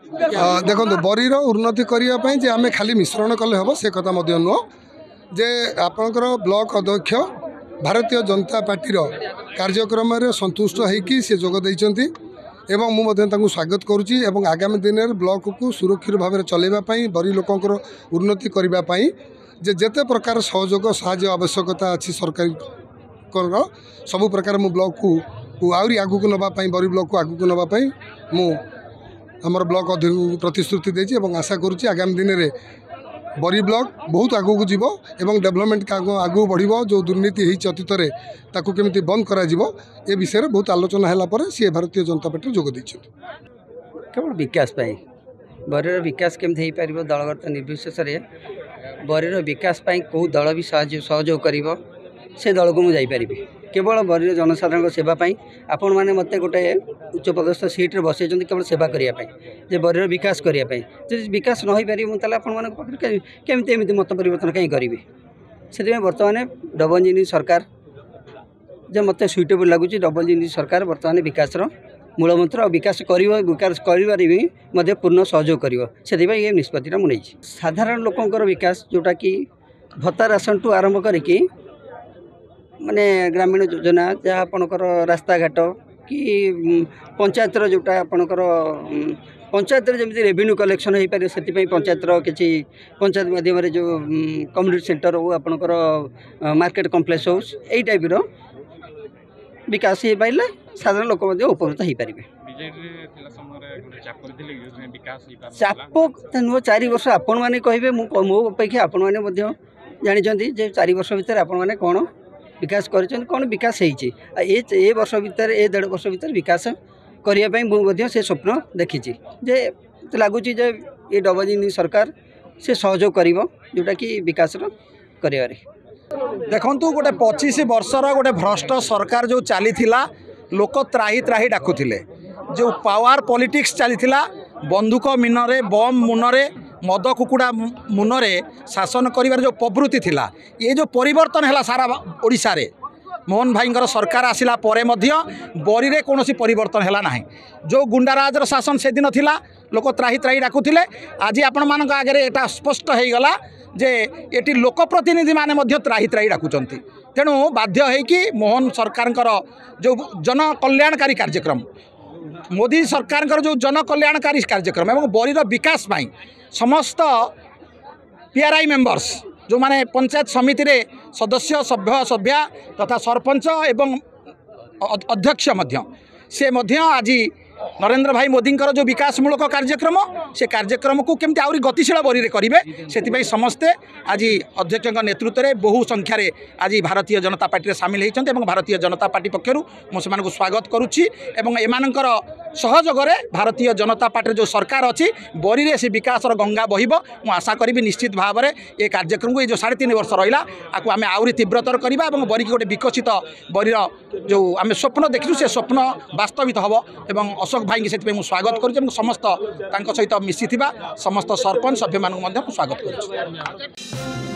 देखो बरीर उन्नति करने जे आम खाली मिश्रण कले हम से कथा नुह जे आपणकर ब्लॉक अध्यक्ष भारतीय जनता पार्टी कार्यक्रम संतुष्ट होगी सी जोगदे एवं मुझे स्वागत करुच्ची एवं आगामी दिन में ब्लॉक को सुरक्षित भाव में चलैवाई बरी लोकंर उन्नति करने जे जेते प्रकार सहयोग साहाय्य आवश्यकता अच्छी सरकार सबु प्रकार मु ब्लॉक को आहरी आगू नापी बरी ब्लॉक को आगू नापी मु आमर ब्लॉक अध्यक्ष प्रतिश्रुति देछि एवं आशा करुच्ची आगामी दिन में बरी ब्लॉक बहुत आगू को जीवो एवं डेवलपमेंट आगू बढ़िबो जो दुर्नीति होइछि अतीत रे ताकू केमिति बंद करा जीवो ए विषय में बहुत आलोचना हैला पर सी भारतीय जनता पार्टी जोग दैछि केवल विकास पाई बरीर विकास केमति हो पार दलगत निर्विशेष बरीर विकास पाई को दल भी सहयोग करिवो से दल को मुझे जापारि केवल बरीर जनसाधारण सेवा आपण मैंने मत गोटे उच्च पदस्थ सीट्रे बसई केवल सेवा करने जे बरीर विकास करने जब विकास न हो पार मुझे केमती एमती मत परिवर्तन कहीं करी से बर्तमान डबल इंजिन सरकार जो मत सुइटेबल लगुच डबल इंजिन सरकार बर्तमान विकास मूलमंत्र और विकास कर पूर्ण सहयोग कर ये निष्पत्ति मुझे साधारण लोकंर विकास जोटा कि भत्ता राशन टू आरंभ करी माने ग्रामीण योजना जहाँ आपणकर रास्ता घाट कि पंचायत जोटा आपणकर पंचायत जमी रेवेन्यू कलेक्शन हो पारे से पंचायत किसी पंचायत माध्यम जो कम्युनिटी सेंटर हो आपणकर मार्केट कम्प्लेक्स हो यही टाइप विकास हो पारे साधारण लोक उपकृत हो पारे चाप नुह 4 वर्ष आपण मैंने कहे मो अपेक्षा आपण मैंने जानते जे 4 वर्ष भितर आपण मैंने कौन विकास कौन विकास ए वर्ष भितर ए 1.5 वर्ष भितर विकास करने मुझे से स्वप्न देखी जे लगुच ये डबल इंजिन सरकार से सहयोग कर जोटा कि विकास कर देखु गोटे 25 वर्षर गोटे भ्रष्ट सरकार जो चली लोक त्राही त्राही डाकुले जो पावर पॉलिटिक्स चली बंदूक मुନରେ बम मुନରେ मद कुकुड़ा मुନରେ शासन करिवार जो प्रवृत्ति थिला ये जो परिवर्तन है सारा ओडिशा रे मोहन भाई सरकार आसिला परे मध्य बरी रे कौन परिवर्तन है ना जो गुंडाराज शासन से दिन थिला लोक त्राही त्राही डाकुले आज आपण मान आगे एटा स्पष्ट हो गला जे एटी लोक प्रतिनिधि माने मध्य त्राही त्राही डाकुचंती तेणु बाध्य है कि मोहन सरकार जो जन कल्याणकारी कार्यक्रम मोदी सरकार जो जन कल्याणकारी कार्यक्रम एवं बरीर विकास पाई समस्त पीआरआई मेंबर्स जो माने पंचायत समिति रे सदस्य सभ्य सभ्या तथा सरपंच एवं अध्यक्ष मध्य से मध्य आज नरेंद्र भाई मोदी जो विकासमूलक कार्यक्रम से कार्यक्रम को केमती आहरी गतिशील बरी रे करिवे से समस्ते आज अध्यक्ष नेतृत्व में बहु संख्यार आज भारतीय जनता पार्टी सामिल होती भारतीय जनता पार्टी पक्षर मुझे स्वागत करुच्ची एमानकर सहयोग भारतीय जनता पार्टी जो सरकार अच्छी बरी रे से विकास गंगा बहिब मु आशा करी निश्चित भाव में ये कार्यक्रम को ये जो 3.5 वर्ष रहा आपको आम आहरी तीव्रतर करवा और बरी की गोटे विकसित बरीर जो आम स्वप्न देखु से स्वप्न वास्तवित हम एवं अशोक भाई से स्वागत करुँ समस्त सहित मिसी समस्त सरपंच सभ्य मान स्वागत करुँ।